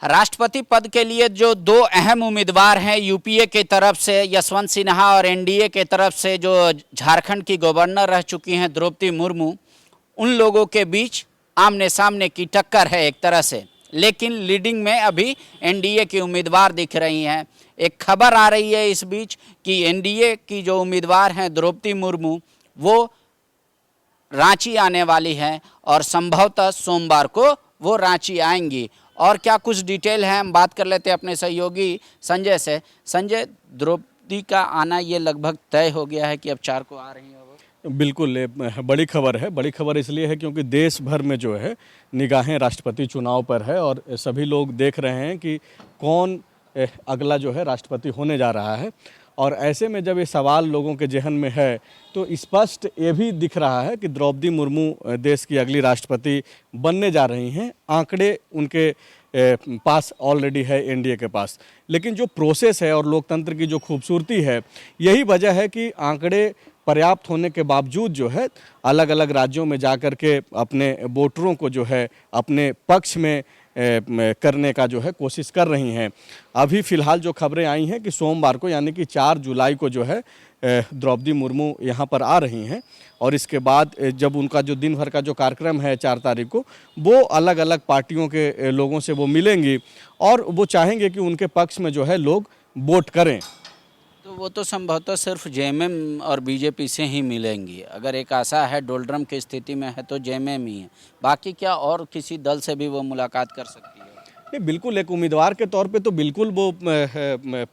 राष्ट्रपति पद के लिए जो दो अहम उम्मीदवार हैं, यूपीए की तरफ से यशवंत सिन्हा और एनडीए के तरफ से जो झारखंड की गवर्नर रह चुकी हैं द्रौपदी मुर्मू, उन लोगों के बीच आमने सामने की टक्कर है एक तरह से। लेकिन लीडिंग में अभी एनडीए की उम्मीदवार दिख रही हैं। एक खबर आ रही है इस बीच कि एनडीए की जो उम्मीदवार हैं द्रौपदी मुर्मू, वो रांची आने वाली हैं और संभवतः सोमवार को वो रांची आएंगी। और क्या कुछ डिटेल है, हम बात कर लेते हैं अपने सहयोगी संजय से। संजय, द्रौपदी का आना ये लगभग तय हो गया है कि अब 4 को आ रही है वो? बिल्कुल, ये बड़ी खबर है। बड़ी खबर इसलिए है क्योंकि देश भर में जो है निगाहें राष्ट्रपति चुनाव पर है और सभी लोग देख रहे हैं कि कौन अगला जो है राष्ट्रपति होने जा रहा है। और ऐसे में जब ये सवाल लोगों के जहन में है तो स्पष्ट ये भी दिख रहा है कि द्रौपदी मुर्मू देश की अगली राष्ट्रपति बनने जा रही हैं। आंकड़े उनके पास ऑलरेडी है, एनडीए के पास। लेकिन जो प्रोसेस है और लोकतंत्र की जो खूबसूरती है, यही वजह है कि आंकड़े पर्याप्त होने के बावजूद जो है अलग अलग राज्यों में जाकर के अपने वोटरों को जो है अपने पक्ष में करने का जो है कोशिश कर रही हैं। अभी फ़िलहाल जो खबरें आई हैं कि सोमवार को यानी कि 4 जुलाई को जो है द्रौपदी मुर्मू यहाँ पर आ रही हैं और इसके बाद जब उनका जो दिन भर का जो कार्यक्रम है 4 तारीख को, वो अलग अलग पार्टियों के लोगों से वो मिलेंगी और वो चाहेंगे कि उनके पक्ष में जो है लोग वोट करें। तो वो तो संभवतः सिर्फ जेएमएम और बीजेपी से ही मिलेंगी। अगर एक आशा है, डोलड्रम की स्थिति में है तो जेएमएम ही है। बाकी क्या और किसी दल से भी वो मुलाकात कर सकती है? नहीं, बिल्कुल एक उम्मीदवार के तौर पे तो बिल्कुल वो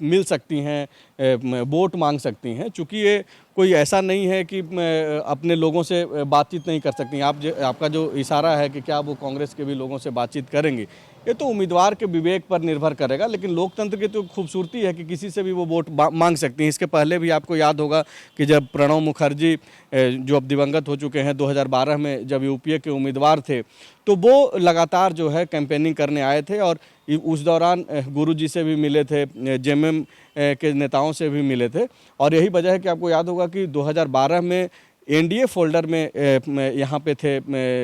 मिल सकती हैं, वोट मांग सकती हैं। चूँकि ये कोई ऐसा नहीं है कि अपने लोगों से बातचीत नहीं कर सकती। आपका जो इशारा है कि क्या वो कांग्रेस के भी लोगों से बातचीत करेंगी, ये तो उम्मीदवार के विवेक पर निर्भर करेगा। लेकिन लोकतंत्र की तो खूबसूरती है कि किसी से भी वो वोट मांग सकती हैं। इसके पहले भी आपको याद होगा कि जब प्रणब मुखर्जी जो अब दिवंगत हो चुके हैं 2012 में जब यूपीए के उम्मीदवार थे, तो वो लगातार जो है कैंपेनिंग करने आए थे और उस दौरान गुरुजी से भी मिले थे, जेएमएम के नेताओं से भी मिले थे। और यही वजह है कि आपको याद होगा कि 2012 में एनडीए फोल्डर में यहाँ पे थे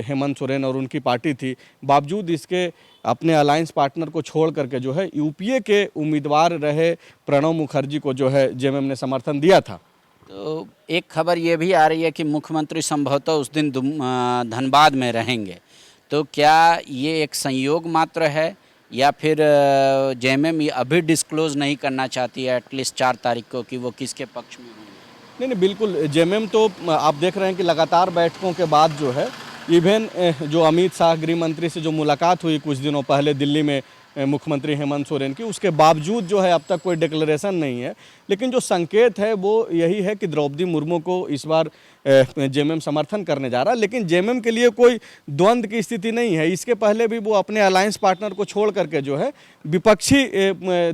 हेमंत सोरेन और उनकी पार्टी थी। बावजूद इसके अपने अलायंस पार्टनर को छोड़ करके जो है यूपीए के उम्मीदवार रहे प्रणब मुखर्जी को जो है जेएमएम ने समर्थन दिया था। तो एक खबर ये भी आ रही है कि मुख्यमंत्री संभवतः उस दिन धनबाद में रहेंगे। तो क्या ये एक संयोग मात्र है या फिर जेएमएम अभी डिस्क्लोज नहीं करना चाहती है एटलीस्ट 4 तारीख को कि वो किसके पक्ष में होंगे? नहीं, बिल्कुल जेएमएम तो आप देख रहे हैं कि लगातार बैठकों के बाद जो है इवन जो अमित शाह गृह मंत्री से जो मुलाकात हुई कुछ दिनों पहले दिल्ली में मुख्यमंत्री हेमंत सोरेन की, उसके बावजूद जो है अब तक कोई डिक्लेरेशन नहीं है। लेकिन जो संकेत है वो यही है कि द्रौपदी मुर्मू को इस बार जेएमएम समर्थन करने जा रहा है। लेकिन जेएमएम के लिए कोई द्वंद्व की स्थिति नहीं है। इसके पहले भी वो अपने अलायंस पार्टनर को छोड़ करके जो है विपक्षी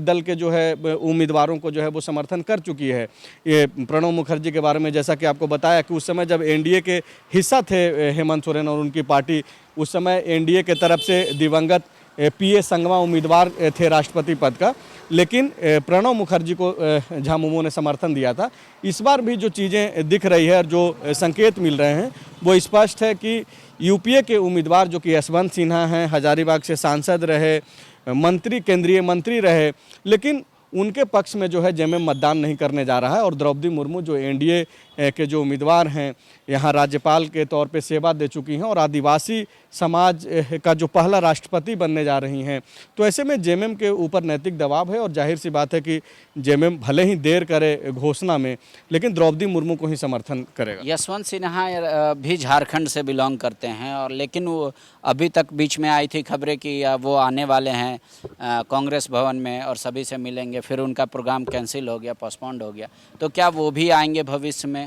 दल के जो है उम्मीदवारों को जो है वो समर्थन कर चुकी है। ये प्रणब मुखर्जी के बारे में जैसा कि आपको बताया कि उस समय जब एनडीए के हिस्सा थे हेमंत सोरेन और उनकी पार्टी, उस समय एनडीए के तरफ से दिवंगत पीए संगमा उम्मीदवार थे राष्ट्रपति पद का, लेकिन प्रणब मुखर्जी को झामुमो ने समर्थन दिया था। इस बार भी जो चीज़ें दिख रही है और जो संकेत मिल रहे हैं वो स्पष्ट है कि यूपीए के उम्मीदवार जो कि यशवंत सिन्हा हैं, हजारीबाग से सांसद रहे, मंत्री, केंद्रीय मंत्री रहे, लेकिन उनके पक्ष में जो है जेएमएम मतदान नहीं करने जा रहा है। और द्रौपदी मुर्मू जो एनडीए के जो उम्मीदवार हैं, यहाँ राज्यपाल के तौर पे सेवा दे चुकी हैं और आदिवासी समाज का जो पहला राष्ट्रपति बनने जा रही हैं, तो ऐसे में जेएमएम के ऊपर नैतिक दबाव है। और जाहिर सी बात है कि जेएमएम भले ही देर करे घोषणा में, लेकिन द्रौपदी मुर्मू को ही समर्थन करेगा। यशवंत सिन्हा भी झारखंड से बिलोंग करते हैं और लेकिन वो अभी तक बीच में आई थी खबरें कि वो आने वाले हैं कांग्रेस भवन में और सभी से मिलेंगे, फिर उनका प्रोग्राम कैंसिल हो गया, पोस्टपोन्ड हो गया। तो क्या वो भी आएंगे भविष्य में?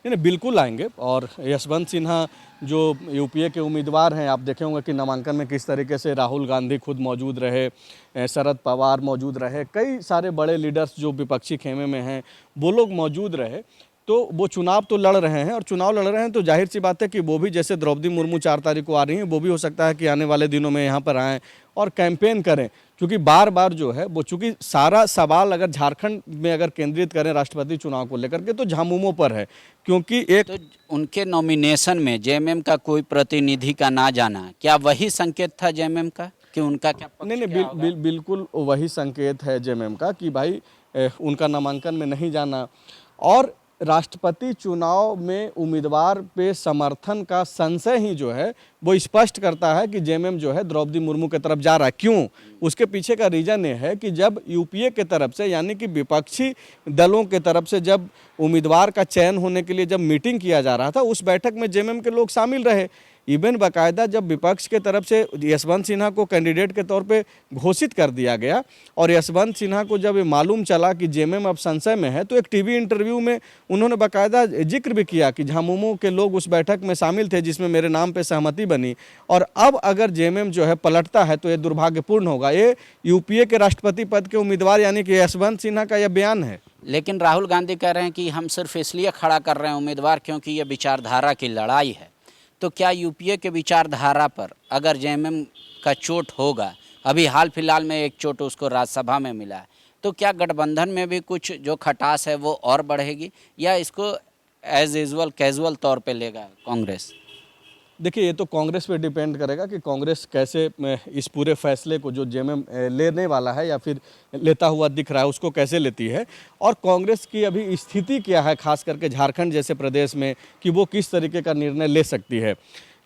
नहीं, बिल्कुल आएंगे। और यशवंत सिन्हा जो यूपीए के उम्मीदवार हैं, आप देखे होंगे कि नामांकन में किस तरीके से राहुल गांधी खुद मौजूद रहे, शरद पवार मौजूद रहे, कई सारे बड़े लीडर्स जो विपक्षी खेमे में हैं वो लोग मौजूद रहे। तो वो चुनाव तो लड़ रहे हैं और चुनाव लड़ रहे हैं तो जाहिर सी बात है कि वो भी जैसे द्रौपदी मुर्मू 4 तारीख को आ रही हैं, वो भी हो सकता है कि आने वाले दिनों में यहाँ पर आएँ और कैंपेन करें। क्योंकि बार बार जो है वो, चूँकि सारा सवाल अगर झारखंड में अगर केंद्रित करें राष्ट्रपति चुनाव को लेकर के, तो झामुमो पर है। क्योंकि एक तो उनके नॉमिनेशन में जेएमएम का कोई प्रतिनिधि का ना जाना, क्या वही संकेत था जेएमएम का? कि उनका क्या पक्ष नहीं क्या होगा? बिल्कुल वही संकेत है जेएमएम का कि भाई उनका नामांकन में नहीं जाना। और राष्ट्रपति चुनाव में उम्मीदवार पे समर्थन का संशय ही जो है वो स्पष्ट करता है कि जेएमएम जो है द्रौपदी मुर्मू की तरफ जा रहा है। क्यों? उसके पीछे का रीजन ये है कि जब यूपीए के तरफ से यानी कि विपक्षी दलों के तरफ से जब उम्मीदवार का चयन होने के लिए जब मीटिंग किया जा रहा था, उस बैठक में जेएमएम के लोग शामिल रहे। इवन बाकायदा जब विपक्ष के तरफ से यशवंत सिन्हा को कैंडिडेट के तौर पे घोषित कर दिया गया और यशवंत सिन्हा को जब ये मालूम चला कि जेएमएम अब संशय में है, तो एक टीवी इंटरव्यू में उन्होंने बाकायदा जिक्र भी किया कि झामुमो के लोग उस बैठक में शामिल थे जिसमें मेरे नाम पे सहमति बनी, और अब अगर जेएमएम जो है पलटता है तो ये दुर्भाग्यपूर्ण होगा। ये यूपीए के राष्ट्रपति पद के उम्मीदवार यानी कि यशवंत सिन्हा का यह बयान है। लेकिन राहुल गांधी कह रहे हैं कि हम सिर्फ इसलिए खड़ा कर रहे हैं उम्मीदवार क्योंकि ये विचारधारा की लड़ाई है। तो क्या यूपीए के विचारधारा पर अगर जेएमएम का चोट होगा, अभी हाल फिलहाल में एक चोट उसको राज्यसभा में मिला है, तो क्या गठबंधन में भी कुछ जो खटास है वो और बढ़ेगी या इसको एज यूजुअल कैजुअल तौर पे लेगा कांग्रेस? देखिए, ये तो कांग्रेस पे डिपेंड करेगा कि कांग्रेस कैसे इस पूरे फैसले को जो जेएमएम लेने वाला है या फिर लेता हुआ दिख रहा है उसको कैसे लेती है, और कांग्रेस की अभी स्थिति क्या है खास करके झारखंड जैसे प्रदेश में कि वो किस तरीके का निर्णय ले सकती है।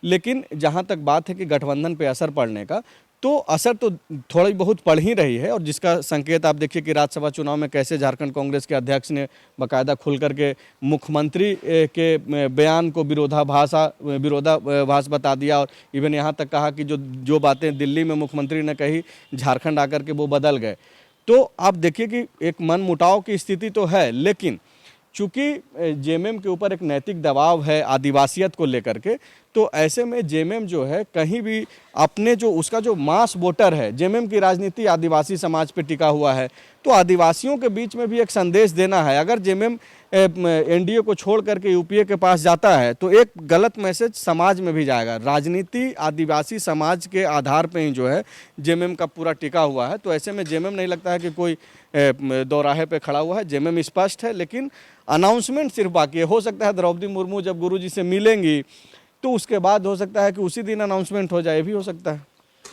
लेकिन जहाँ तक बात है कि गठबंधन पे असर पड़ने का, तो असर तो थोड़ी बहुत पड़ ही रही है। और जिसका संकेत आप देखिए कि राज्यसभा चुनाव में कैसे झारखंड कांग्रेस के अध्यक्ष ने बाकायदा खुल करके मुख्यमंत्री के बयान को विरोधाभास बता दिया, और इवन यहाँ तक कहा कि जो बातें दिल्ली में मुख्यमंत्री ने कही झारखंड आकर के वो बदल गए। तो आप देखिए कि एक मनमुटाव की स्थिति तो है, लेकिन चूँकि जेएमएम के ऊपर एक नैतिक दबाव है आदिवासियत को लेकर के, तो ऐसे में जेएमएम जो है कहीं भी अपने जो उसका जो मास वोटर है, जेएमएम की राजनीति आदिवासी समाज पे टिका हुआ है, तो आदिवासियों के बीच में भी एक संदेश देना है। अगर जेएमएम एनडीए को छोड़ करके यूपीए के पास जाता है तो एक गलत मैसेज समाज में भी जाएगा। राजनीति आदिवासी समाज के आधार पे ही जो है जेएमएम का पूरा टिका हुआ है। तो ऐसे में जेएमएम नहीं लगता है कि कोई दोराहे पे खड़ा हुआ है। जेएमएम स्पष्ट है, लेकिन अनाउंसमेंट सिर्फ बाकी है। हो सकता है द्रौपदी मुर्मू जब गुरुजी से मिलेंगी तो उसके बाद हो सकता है कि उसी दिन अनाउंसमेंट हो जाए, भी हो सकता है।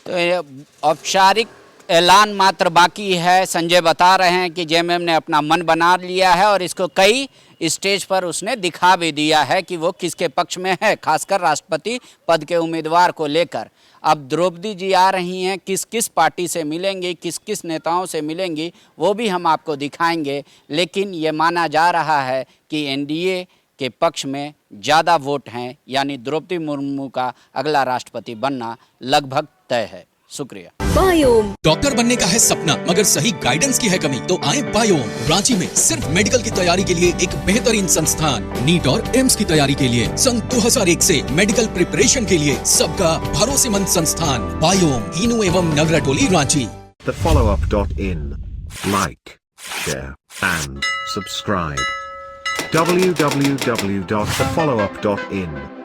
तो ये औपचारिक ऐलान मात्र बाकी है। संजय बता रहे हैं कि जेएमएम ने अपना मन बना लिया है और इसको कई स्टेज पर उसने दिखा भी दिया है कि वो किसके पक्ष में है, खासकर राष्ट्रपति पद के उम्मीदवार को लेकर। अब द्रौपदी जी आ रही हैं, किस किस पार्टी से मिलेंगी, किस किस नेताओं से मिलेंगी, वो भी हम आपको दिखाएंगे। लेकिन ये माना जा रहा है कि एनडीए के पक्ष में ज़्यादा वोट हैं, यानी द्रौपदी मुर्मू का अगला राष्ट्रपति बनना लगभग तय है। शुक्रिया। बायोम डॉक्टर बनने का है सपना मगर सही गाइडेंस की है कमी, तो आए बायोम। रांची में सिर्फ मेडिकल की तैयारी के लिए एक बेहतरीन संस्थान, नीट और एम्स की तैयारी के लिए सन 2001 से मेडिकल प्रिपरेशन के लिए सबका भरोसेमंद संस्थान बायोम, इनू एवं नगराटोली, Ranchi. thefollowup.in. Like, share and subscribe. www.thefollowup.in